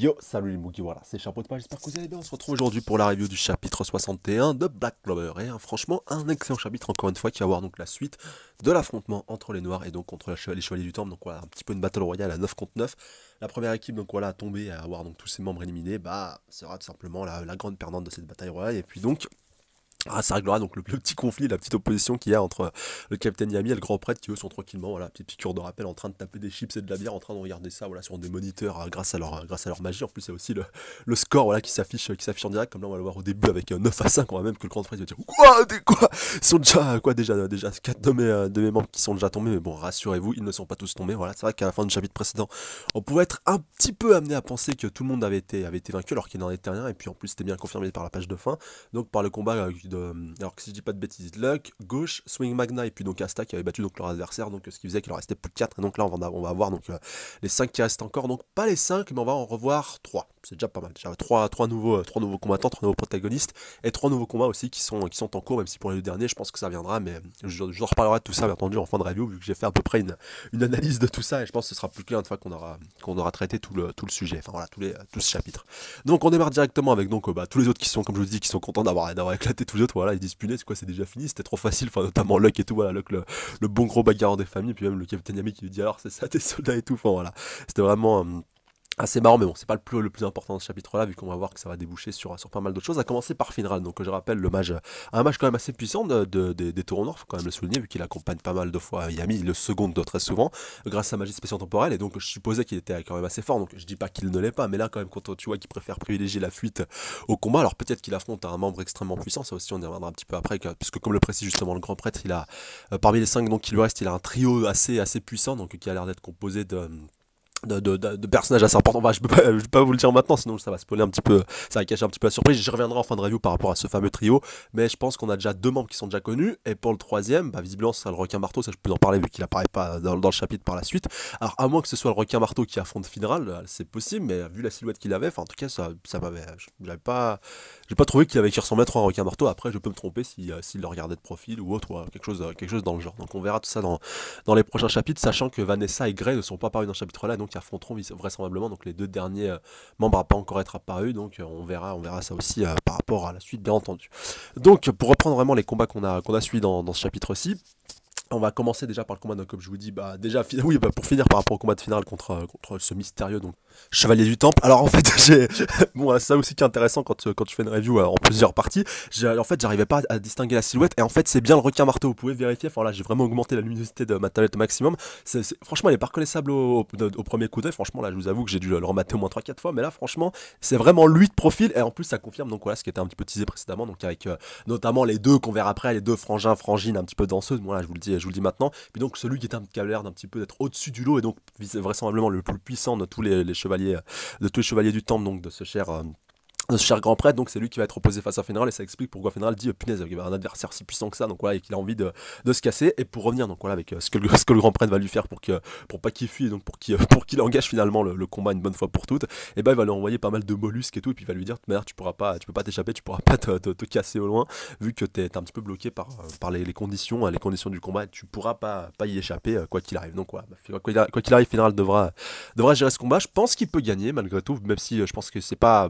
Yo, salut les Moogies, voilà, c'est Chapeau de Page, j'espère que vous allez bien. On se retrouve aujourd'hui pour la review du chapitre 61 de Black Clover. Et franchement, un excellent chapitre, encore une fois, qui va avoir donc la suite de l'affrontement entre les Noirs et donc contre les Chevaliers du Temple. Donc voilà, un petit peu une battle royale à 9 contre 9. La première équipe, donc voilà, à tomber, à avoir donc tous ses membres éliminés, bah, sera tout simplement la grande perdante de cette bataille royale. Et puis donc, ça réglera donc le petit conflit, la petite opposition qu'il y a entre le capitaine Yami et le grand prêtre qui eux sont tranquillement, voilà, petite piqûre de rappel en train de taper des chips et de la bière, en train de regarder ça voilà, sur des moniteurs grâce à leur magie. En plus, il y a aussi le score voilà, qui s'affiche en direct, comme là on va le voir au début avec 9 à 5, on va même que le grand prêtre va dire quoi ils sont déjà 4 de mes membres qui sont déjà tombés, mais bon, rassurez-vous, ils ne sont pas tous tombés. Voilà, c'est vrai qu'à la fin du chapitre précédent, on pouvait être un petit peu amené à penser que tout le monde avait été vaincu alors qu'il n'en était rien, et puis en plus c'était bien confirmé par la page de fin, donc par le combat alors que si je dis pas de bêtises, Luck, Gauche, Swing Magna et puis donc Asta qui avait battu donc leur adversaire, donc ce qui faisait qu'il en restait plus que 4, et donc là on va avoir donc les 5 qui restent encore, donc pas les 5 mais on va en revoir 3, c'est déjà pas mal, déjà 3 nouveaux combattants, 3 nouveaux protagonistes, et 3 nouveaux combats aussi qui sont en cours, même si pour les deux derniers je pense que ça viendra, mais je vous en reparlerai de tout ça bien entendu en fin de review, vu que j'ai fait à peu près une analyse de tout ça, et je pense que ce sera plus clair une fois qu'on aura traité tout le sujet, enfin voilà, tout ce chapitre. Donc on démarre directement avec donc tous les autres qui sont, comme je vous dis, qui sont contents d'avoir éclaté tous les autres, voilà, ils disent punaise, c'est quoi, c'est déjà fini, c'était trop facile, enfin notamment Luck et tout, voilà, Luck le bon gros bagarreur des familles, puis même le capitaine Yami qui lui dit alors c'est ça tes soldats et tout, enfin voilà, c'était vraiment assez marrant, mais bon, c'est pas le plus important dans ce chapitre-là, vu qu'on va voir que ça va déboucher sur pas mal d'autres choses, à commencer par Finral. Donc je rappelle un mage quand même assez puissant des taureaux noirs, faut quand même le souligner, vu qu'il accompagne pas mal de fois Yami, il le seconde très souvent, grâce à sa magie spatio-temporelle, et donc je supposais qu'il était quand même assez fort, donc je dis pas qu'il ne l'est pas, mais là quand même, quand tu vois qu'il préfère privilégier la fuite au combat, alors peut-être qu'il affronte un membre extrêmement puissant, ça aussi on y reviendra un petit peu après, puisque comme le précise justement le grand prêtre, il a, parmi les 5 donc qui lui reste, il a un trio assez puissant, donc qui a l'air d'être composé de personnages assez importants. Bah, je vais pas vous le dire maintenant, sinon ça va spoiler un petit peu, ça va cacher un petit peu la surprise. J'y reviendrai en fin de review par rapport à ce fameux trio, mais je pense qu'on a déjà 2 membres qui sont déjà connus, et pour le troisième, bah, visiblement ce sera le requin marteau, ça je peux en parler vu qu'il apparaît pas dans le chapitre par la suite. Alors à moins que ce soit le requin marteau qui affronte Finral, c'est possible, mais vu la silhouette qu'il avait, enfin en tout cas ça m'avait, j'ai pas trouvé qu'il ressemblait trop à un requin marteau. Après je peux me tromper s'il le regardait de profil ou autre, ou quelque chose dans le genre. Donc on verra tout ça dans les prochains chapitres, sachant que Vanessa et Grey ne sont pas apparus dans ce chapitre-là, donc qui affronteront vraisemblablement donc les 2 derniers membres à pas encore être apparus, donc on verra ça aussi par rapport à la suite, bien entendu. Donc pour reprendre vraiment les combats qu'on a suivis dans ce chapitre-ci, on va commencer déjà par le combat, donc comme je vous dis, bah déjà, oui, bah, pour finir par rapport au combat de finale contre ce mystérieux donc chevalier du temple. Alors en fait, bon, c'est ça aussi qui est intéressant quand tu fais une review en plusieurs parties. En fait, j'arrivais pas à distinguer la silhouette, et en fait, c'est bien le requin marteau. Vous pouvez vérifier. Enfin là, j'ai vraiment augmenté la luminosité de ma tablette au maximum. Franchement, elle est pas reconnaissable au premier coup d'œil. Franchement, là, je vous avoue que j'ai dû le remater au moins 3-4 fois, mais là, franchement, c'est vraiment lui de profil, et en plus, ça confirme donc voilà ce qui était un petit peu teasé précédemment, donc avec notamment les 2 qu'on verra après, les 2 frangines un petit peu danseuses. Voilà, je vous le dis maintenant. Puis donc celui qui a l'air d'un petit peu d'être au-dessus du lot, et donc vraisemblablement le plus puissant de tous les chevaliers, de tous les chevaliers du temple, donc de ce cher grand prêtre, donc c'est lui qui va être opposé face à Finral, et ça explique pourquoi Finral dit punaise, il y avait un adversaire si puissant que ça, donc voilà, et qu'il a envie de se casser. Et pour revenir donc voilà avec ce que le grand prêtre va lui faire pour pas qu'il fuit, et donc pour qu'il engage finalement le combat une bonne fois pour toutes, et ben il va lui envoyer pas mal de mollusques et tout, et puis il va lui dire de manière, tu peux pas t'échapper, tu pourras pas te casser au loin, vu que t'es un petit peu bloqué par les conditions du combat, et tu pourras pas y échapper quoi qu'il arrive. Donc voilà, quoi qu'il arrive, Finral devra gérer ce combat. Je pense qu'il peut gagner malgré tout, même si je pense que c'est pas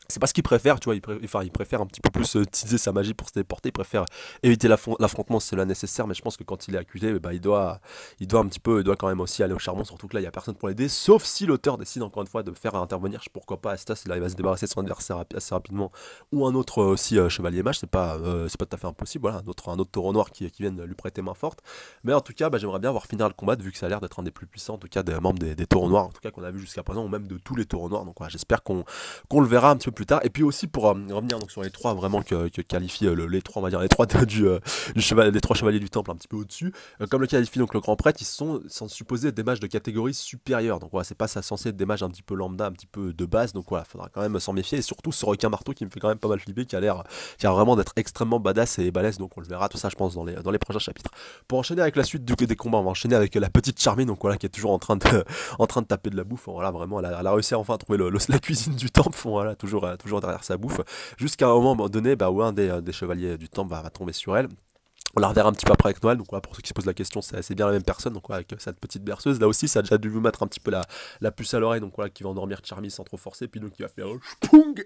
ce qu'il préfère, tu vois, il préfère un petit peu plus teaser sa magie pour se téléporter, il préfère éviter l'affrontement si cela nécessaire, mais je pense que quand il est accusé, bah, il doit quand même aussi aller au charbon, surtout que là il y a personne pour l'aider, sauf si l'auteur décide encore une fois de faire intervenir, pourquoi pas Asta, s'il arrive à se débarrasser de son adversaire assez rapidement, ou un autre aussi chevalier mage, c'est pas tout à fait impossible, voilà, un autre taureau noir qui vienne lui prêter main forte, mais en tout cas, bah, j'aimerais bien voir finir le combat, vu que ça a l'air d'être un des plus puissants, en tout cas des membres des taureaux noirs, en tout cas qu'on a vu jusqu'à présent, ou même de tous les taureaux noirs, donc voilà, j'espère qu'on le verra un petit peu plus tard. Et puis aussi pour revenir donc sur les 3 vraiment que qualifie les 3, on va dire les 3 les 3 chevaliers du temple un petit peu au-dessus, comme le qualifie donc le grand prêtre, ils sont supposés être des mages de catégorie supérieure, donc voilà, c'est pas ça censé être des mages un petit peu lambda, un petit peu de base, donc voilà, faudra quand même s'en méfier, et surtout ce requin marteau qui me fait quand même pas mal flipper, qui a l'air vraiment d'être extrêmement badass et balèze, donc on le verra tout ça je pense dans les prochains chapitres. Pour enchaîner avec la suite des combats, on va enchaîner avec la petite Charmine, donc voilà, qui est toujours en train de taper de la bouffe, voilà, vraiment elle a réussi à enfin trouver la cuisine du temple, voilà, toujours derrière sa bouffe, jusqu'à un moment donné, bah, où un des chevaliers du temple va tomber sur elle. On la reverra un petit peu après avec Noël, donc voilà, pour ceux qui se posent la question, c'est bien la même personne, donc voilà, avec cette petite berceuse. Là aussi, ça a déjà dû lui mettre un petit peu la puce à l'oreille, donc voilà, qui va endormir Charmy sans trop forcer, puis donc il va faire un spoung,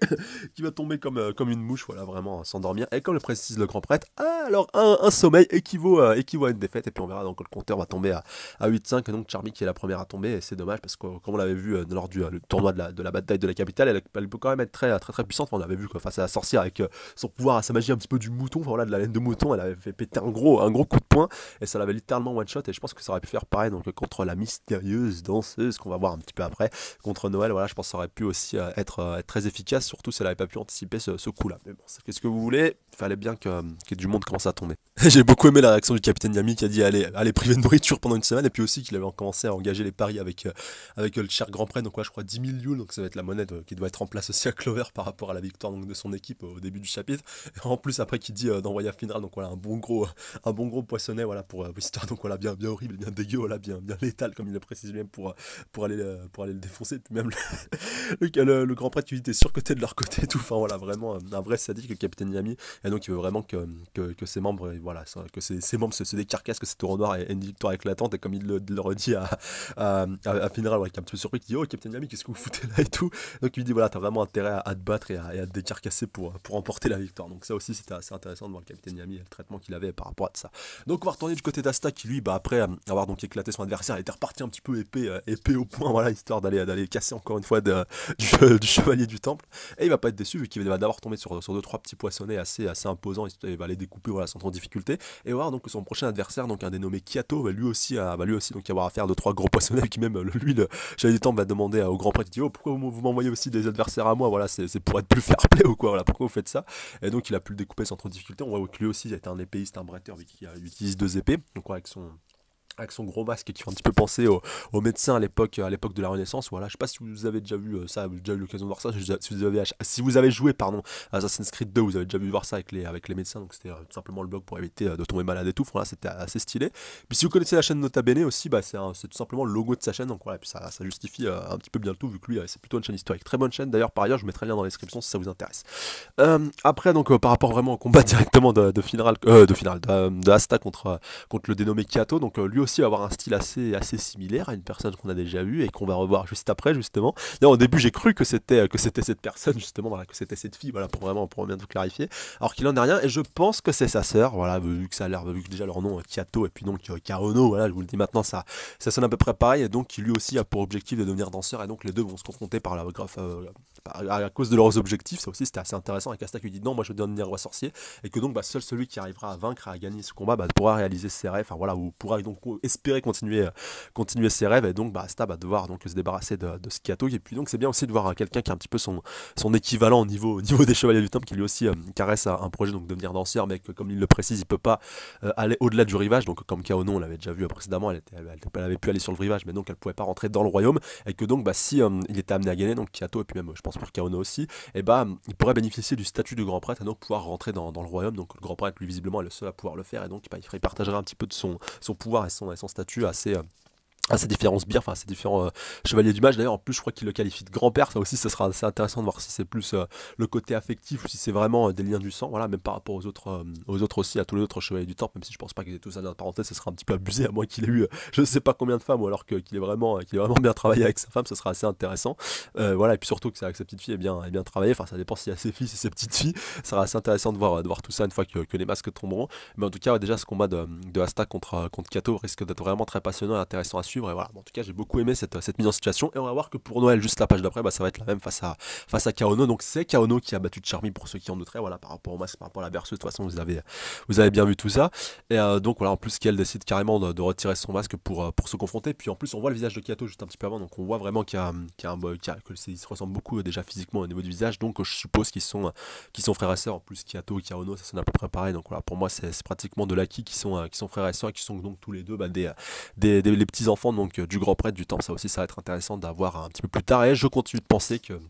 qui va tomber comme une mouche, voilà, vraiment s'endormir. Et comme le précise le grand prêtre, alors un sommeil équivaut à une défaite, et puis on verra donc le compteur va tomber à 8-5, et donc Charmy qui est la première à tomber, et c'est dommage parce que comme on l'avait vu lors du le tournoi de la bataille de la capitale, elle peut quand même être très puissante. Enfin, on avait vu quoi, face à la sorcière avec son pouvoir, à sa magie un petit peu du mouton, enfin voilà, de la laine de mouton, elle avait fait péter un gros coup de poing et ça l'avait littéralement one shot, et je pense que ça aurait pu faire pareil donc contre la mystérieuse danseuse qu'on va voir un petit peu après contre Noël. Voilà, je pense que ça aurait pu aussi être très efficace, surtout si elle n'avait pas pu anticiper ce coup là. Mais bon, qu'est-ce que vous voulez, il fallait bien que du monde commence à tomber. J'ai beaucoup aimé la réaction du capitaine Yami qui a dit allez priver de nourriture pendant une semaine, et puis aussi qu'il avait commencé à engager les paris avec le cher grand prêtre, donc ouais, je crois 10 000 yules, donc ça va être la monnaie qui doit être en place aussi à Clover par rapport à la victoire donc, de son équipe au début du chapitre. Et en plus après qui dit d'envoyer à Finral, donc voilà un bon gros poissonnet, voilà, pour histoire, donc voilà, bien horrible, bien dégueu, voilà, bien létal comme il le précise lui-même pour aller le défoncer. Puis même le grand prêtre qui dit t'es sûr que t'es de leur côté et tout, enfin voilà, vraiment un vrai sadique le capitaine Yami. Et donc il veut vraiment que ses membres, voilà, que ses membres se décarcassent, que c'est taureau noir et une victoire éclatante. Et comme il le redit à Finral, ouais, qui est un petit peu surpris, qui dit oh capitaine Yami, qu'est-ce que vous foutez là et tout. Donc il dit voilà, t'as vraiment intérêt à te battre et à te décarcasser pour emporter la victoire. Donc ça aussi c'était assez intéressant de voir le capitaine Yami et le traitement qu'il avait par rapport à ça. Donc on va retourner du côté d'Asta qui lui, après avoir donc éclaté son adversaire, il était reparti un petit peu épée au point, voilà, histoire d'aller casser encore une fois du chevalier du temple. Et il va pas être déçu vu qu'il va d'abord tomber sur 2-3 petits poissonnets assez imposants, il va les découper, voilà, sans trop de difficulté. Et voir donc son prochain adversaire, donc un dénommé Kiato, va lui aussi donc avoir affaire de 3 gros poissonnets, qui même lui, le chevalier du temple, va demander au grand prêtre, il dit oh pourquoi vous m'envoyez aussi des adversaires à moi, voilà, c'est pour être plus fair play ou quoi, voilà, pourquoi vous faites ça. Et donc il a pu le découper sans trop de difficulté. On voit que lui aussi il était un épéiste, un bretteur, vu qu'il utilise 2 épées, donc ouais, avec son gros masque qui fait un petit peu penser aux médecins à l'époque de la Renaissance. Voilà, je sais pas si vous avez déjà vu ça, vous avez déjà eu l'occasion de voir ça. Si vous avez joué à Assassin's Creed 2, vous avez déjà vu voir ça avec les médecins. Donc c'était tout simplement le blog pour éviter de tomber malade et tout. Voilà, c'était assez stylé. Puis si vous connaissez la chaîne Nota Bene aussi, c'est tout simplement le logo de sa chaîne. Donc voilà, et puis ça justifie un petit peu bien le tout, vu que lui c'est plutôt une chaîne historique. Très bonne chaîne d'ailleurs. Par ailleurs, je mettrai le lien dans la description si ça vous intéresse. Après donc par rapport vraiment au combat directement de Asta contre le dénommé Kiato, donc lui aussi va avoir un style assez similaire à une personne qu'on a déjà vue et qu'on va revoir juste après, justement. D'ailleurs, au début j'ai cru que c'était cette personne, justement, voilà, que c'était cette fille, voilà, pour bien tout clarifier, alors qu'il en est rien, et je pense que c'est sa sœur, voilà, vu que déjà leur nom Kiato et puis donc Kaono, voilà, je vous le dis maintenant, ça sonne à peu près pareil, et donc qui lui aussi a pour objectif de devenir danseur, et donc les deux vont se confronter à cause de leurs objectifs. Ça aussi c'était assez intéressant, avec Asta qui dit non, moi je veux devenir roi sorcier, et que donc seul celui qui arrivera à vaincre, à gagner ce combat, pourra réaliser ses rêves, enfin voilà, ou pourra donc espérer continuer ses rêves. Et donc Asta va devoir donc se débarrasser de ce Kiato. Et puis donc c'est bien aussi de voir quelqu'un qui a un petit peu son équivalent au niveau des chevaliers du temple, qui lui aussi caresse un projet donc de devenir danseur, mais que, comme il le précise, il peut pas aller au-delà du rivage, donc comme Kaono, on l'avait déjà vu précédemment, elle avait pu aller sur le rivage, mais donc elle pouvait pas rentrer dans le royaume, et que donc si il était amené à gagner, donc Kiato, et puis même je pense pour Kaono aussi, et il pourrait bénéficier du statut de grand prêtre, et donc pouvoir rentrer dans le royaume. Donc le grand prêtre, lui, visiblement est le seul à pouvoir le faire, et donc il partagerait un petit peu de son pouvoir et son statut à ces différents sbires, enfin à ces différents chevaliers du mage. D'ailleurs, en plus, je crois qu'il le qualifie de grand-père. Ça aussi, ça sera assez intéressant de voir si c'est plus le côté affectif ou si c'est vraiment des liens du sang. Voilà, même par rapport aux autres aussi, à tous les autres chevaliers du temple, même si je pense pas qu'ils aient tous ça dans la parenthèse, ce sera un petit peu abusé, à moins qu'il ait eu je ne sais pas combien de femmes, ou alors qu'il ait vraiment bien travaillé avec sa femme, ce sera assez intéressant. Voilà, et puis surtout que c'est avec sa petite fille, est bien travaillé. Enfin, ça dépend s'il y a ses fils et ses petites filles. Ça sera assez intéressant de voir tout ça une fois que les masques tomberont. Mais en tout cas, déjà, ce combat de Asta contre Kato risque d'être vraiment très passionnant et intéressant à suivre. Et voilà, en tout cas, j'ai beaucoup aimé cette mise en situation. Et on va voir que pour Noël, juste la page d'après, ça va être la même face à Kaono. Donc c'est Kaono qui a battu Charmy, pour ceux qui en douteraient, voilà, par rapport au masque, par rapport à la berceuse. De toute façon, vous avez bien vu tout ça. Et donc voilà, en plus qu'elle décide carrément de retirer son masque pour se confronter. Puis en plus, on voit le visage de Kiato juste un petit peu avant, donc on voit vraiment qu'il se ressemble beaucoup déjà physiquement au niveau du visage. Donc je suppose qu'ils sont frères et sœurs. En plus, Kiato et Kaono, ça sonne à peu près pareil. Donc voilà, pour moi, c'est pratiquement de l'acquis qui sont frères et sœurs, et qui sont donc tous les deux les petits enfants donc du grand prêtre du temple. Ça aussi, ça va être intéressant d'avoir un petit peu plus tard. Et je continue de penser que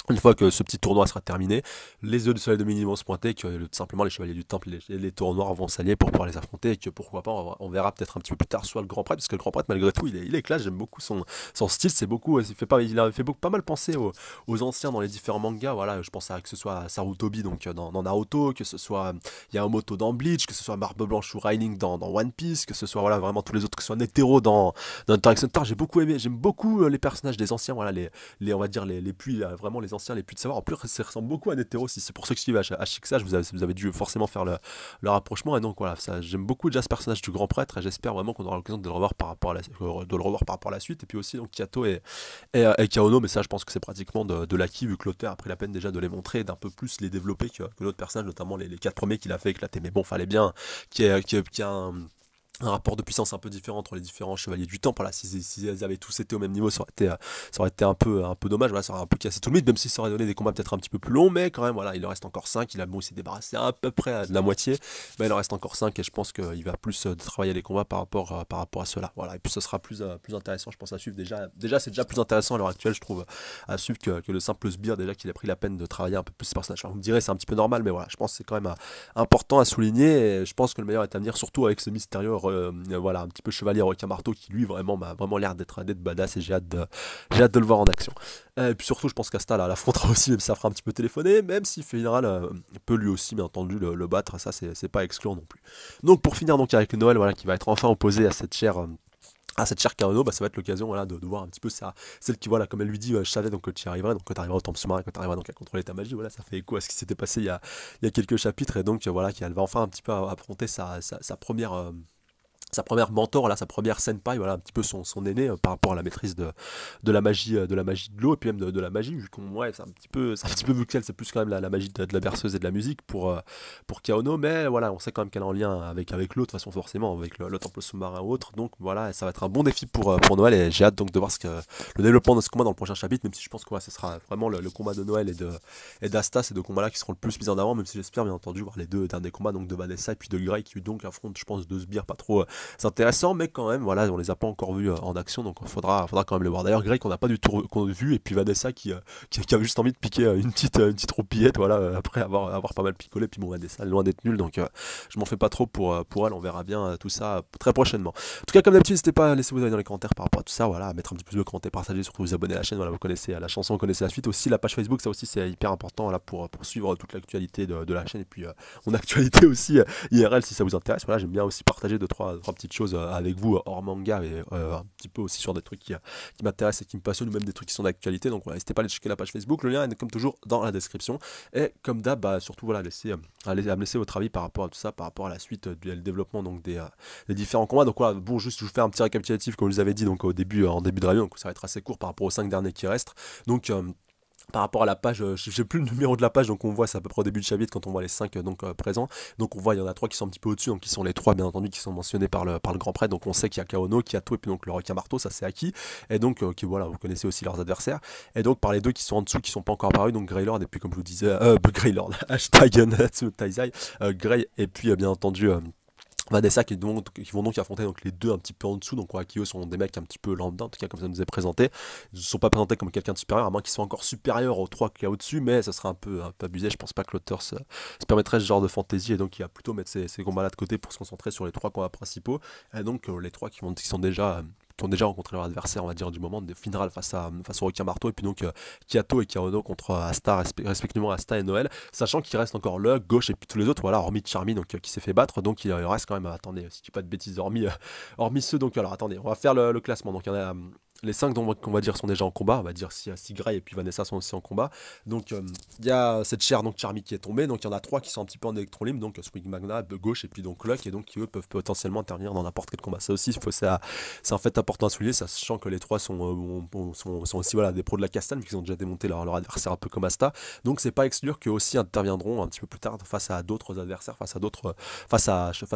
Une fois que ce petit tournoi sera terminé, les œufs du soleil de Mini vont se pointer, que simplement les chevaliers du temple et les taureaux noirs vont s'allier pour pouvoir les affronter, et que pourquoi pas, on verra peut-être un petit peu plus tard soit le grand prêtre, parce que le grand prêtre malgré tout il est classe, j'aime beaucoup son style, c'est beaucoup, il a fait beaucoup, pas mal penser aux anciens dans les différents mangas, voilà, je pense à que ce soit Sarutobi donc dans Naruto, que ce soit Yamamoto dans Bleach, que ce soit Barbe Blanche ou Raining dans One Piece, que ce soit voilà vraiment tous les autres, que ce soit Netero dans Hunter x Hunter, j'ai beaucoup aimé, j'aime beaucoup les personnages des anciens, voilà on va dire les puits, vraiment les anciens, les puits de savoir. En plus, ça ressemble beaucoup à Netero. Si c'est pour ceux qui suivent à Chixage, vous avez dû forcément faire le rapprochement. Et donc voilà, j'aime beaucoup déjà ce personnage du grand prêtre. Et j'espère vraiment qu'on aura l'occasion de le revoir par rapport à la suite. Et puis aussi donc Kiato et Kaono, mais ça, je pense que c'est pratiquement de l'acquis vu que l'auteur a pris la peine déjà de les montrer et d'un peu plus les développer que d'autres personnages, notamment les 4 premiers qu'il a fait éclater. Mais bon, fallait bien qu'il y ait un rapport de puissance un peu différent entre les différents chevaliers du temple. Voilà, s'ils avaient tous été au même niveau, ça aurait été un peu dommage. Voilà, ça aurait un peu cassé tout le mythe, même si ça aurait donné des combats peut-être un petit peu plus longs. Mais quand même, voilà, il en reste encore 5. Il s'est débarrassé à peu près de la moitié. Mais il en reste encore 5 et je pense qu'il va plus travailler les combats par rapport à cela. Voilà, et puis ce sera plus intéressant, je pense, à suivre. Déjà c'est déjà plus intéressant à l'heure actuelle, je trouve, à suivre que le simple sbire, déjà qu'il a pris la peine de travailler un peu plus ses personnages. Alors, vous me direz, c'est un petit peu normal, mais voilà, je pense que c'est quand même important à souligner. Et je pense que le meilleur est à venir, surtout avec ce mystérieux voilà, un petit peu chevalier requin marteau qui lui vraiment m'a vraiment l'air d'être badass et j'ai hâte de le voir en action. Et puis surtout je pense qu'Asta là l'affrontera aussi, même si ça fera un petit peu téléphoner, même si Fénéral peut lui aussi bien entendu le battre, ça c'est pas excluant non plus. Donc pour finir donc avec Noël, voilà, qui va être enfin opposé à cette chère Kaono, bah, ça va être l'occasion voilà, de voir un petit peu ça, celle qui, voilà, comme elle lui dit, je savais donc que tu y arriverais, donc quand tu arriveras au temple sous-marin, quand tu arriveras donc à contrôler ta magie, voilà, ça fait écho à ce qui s'était passé il y a quelques chapitres, et donc voilà, qu'elle va enfin un petit peu affronter sa première mentor, là, sa première senpai, voilà, un petit peu son aîné par rapport à la maîtrise de la magie de l'eau, et puis même de la magie, vu qu'on, ouais, c'est un petit peu vu qu'elle, c'est plus quand même la magie de la berceuse et de la musique pour Kaono, mais voilà, on sait quand même qu'elle est en lien avec l'eau, de toute façon, forcément, avec le temple sous-marin ou autre, donc voilà, ça va être un bon défi pour Noël, et j'ai hâte donc de voir le développement de ce combat dans le prochain chapitre, même si je pense que ouais, ce sera vraiment le combat de Noël et d'Asta, ces deux combats-là qui seront le plus mis en avant, même si j'espère bien entendu voir les deux derniers combats, donc de Vanessa et puis de Grey, qui donc affrontent, je pense, deux sbires pas trop c'est intéressant, mais quand même, voilà, on les a pas encore vus en action, donc faudra quand même le voir. D'ailleurs, Greg, on n'a pas du tout vu, et puis Vanessa qui avait juste envie de piquer une petite roupillette, voilà, après avoir pas mal picolé, puis bon, Vanessa est loin d'être nulle, donc je m'en fais pas trop pour elle, on verra bien tout ça très prochainement. En tout cas, comme d'habitude, n'hésitez pas à laisser vos avis dans les commentaires par rapport à tout ça, voilà, à mettre un petit peu de commentaires, partager, surtout vous abonner à la chaîne, voilà, vous connaissez la chanson, vous connaissez la suite, aussi la page Facebook, ça aussi c'est hyper important, là, pour suivre toute l'actualité de la chaîne, et puis mon actualité aussi IRL si ça vous intéresse, voilà, j'aime bien aussi partager deux, trois petites choses avec vous hors manga et un petit peu aussi sur des trucs qui m'intéressent et qui me passionnent ou même des trucs qui sont d'actualité, donc voilà, n'hésitez pas à aller checker la page Facebook, le lien est comme toujours dans la description, et comme d'hab, bah, surtout voilà, à me laisser votre avis par rapport à tout ça, par rapport à la suite du développement donc des différents combats, donc voilà, bon, juste je vous fais un petit récapitulatif comme je vous avais dit donc en début de review, donc ça va être assez court par rapport aux 5 derniers qui restent, donc par rapport à la page, je sais plus le numéro de la page, donc on voit c'est à peu près au début du chapitre quand on voit les 5 présents, donc on voit il y en a 3 qui sont un petit peu au-dessus, donc qui sont les 3 bien entendu qui sont mentionnés par le grand prêtre, donc on sait qu'il y a Kaono, Kiato et puis donc le requin marteau, ça c'est acquis, et donc qui voilà, vous connaissez aussi leurs adversaires, et donc par les deux qui sont en dessous, qui sont pas encore apparus, donc Greylord et puis comme je vous disais, Greylord, hashtag Natsu Taizai, Grey et puis bien entendu Vanessa qui vont donc affronter donc les deux un petit peu en dessous, donc ouais, qui eux sont des mecs un petit peu lambda, en tout cas comme ça nous est présenté. Ils ne sont pas présentés comme quelqu'un de supérieur, à moins qu'ils soient encore supérieurs aux trois qu'il y a au-dessus, mais ça serait un peu abusé. Je pense pas que l'auteur se permettrait ce genre de fantaisie, et donc il va plutôt mettre ces combats là de côté pour se concentrer sur les trois combats principaux. Et donc les trois qui sont déjà qui ont déjà rencontré leur adversaire, on va dire, du moment de finale face au requin marteau, et puis donc Kiato et Kaono contre Asta, respectivement Asta et Noël, sachant qu'il reste encore le gauche et puis tous les autres, voilà, hormis Charmy donc qui s'est fait battre, donc il reste quand même, attendez, si je dis pas de bêtises, hormis ceux, donc alors attendez, on va faire le classement, donc il y en a les 5 qu'on va dire sont déjà en combat, on va dire si Grey et puis Vanessa sont aussi en combat, donc il y a cette chair donc Charmy qui est tombée, donc il y en a 3 qui sont un petit peu en électron libre, donc Swing Magna de gauche et puis donc Luck, et donc qui eux peuvent potentiellement intervenir dans n'importe quel combat, ça aussi c'est en fait important à souligner, sachant que les 3 sont aussi voilà, des pros de la castagne, puisqu'ils ont déjà démonté leur adversaire un peu comme Asta, donc c'est pas exclure qu'eux aussi interviendront un petit peu plus tard face à d'autres adversaires, face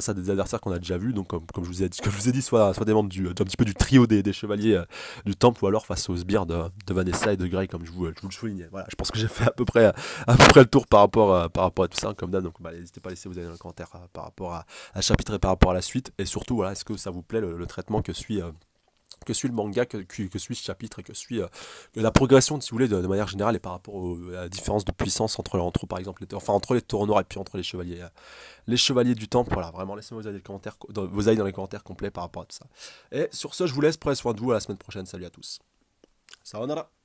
à des adversaires qu'on a déjà vus, donc comme je vous ai dit, soit des membres un petit peu du trio des chevaliers du temple, ou alors face aux sbires de Vanessa et de Grey, comme je vous le soulignais. Voilà, je pense que j'ai fait à peu près le tour par rapport à tout ça, comme d'hab, donc bah, n'hésitez pas à laisser vos avis dans les commentaires par rapport à chapitre et par rapport à la suite, et surtout voilà, est-ce que ça vous plaît le traitement que suit que suit le manga, que suit ce chapitre et que suit la progression, si vous voulez, de manière générale et par rapport à la différence de puissance entre par exemple, entre les taureaux noirs et puis entre les chevaliers du temple. Voilà, vraiment, laissez-moi vos avis dans les commentaires complets par rapport à tout ça. Et sur ce, je vous laisse, prenez soin de vous, à la semaine prochaine, salut à tous. Sayonara.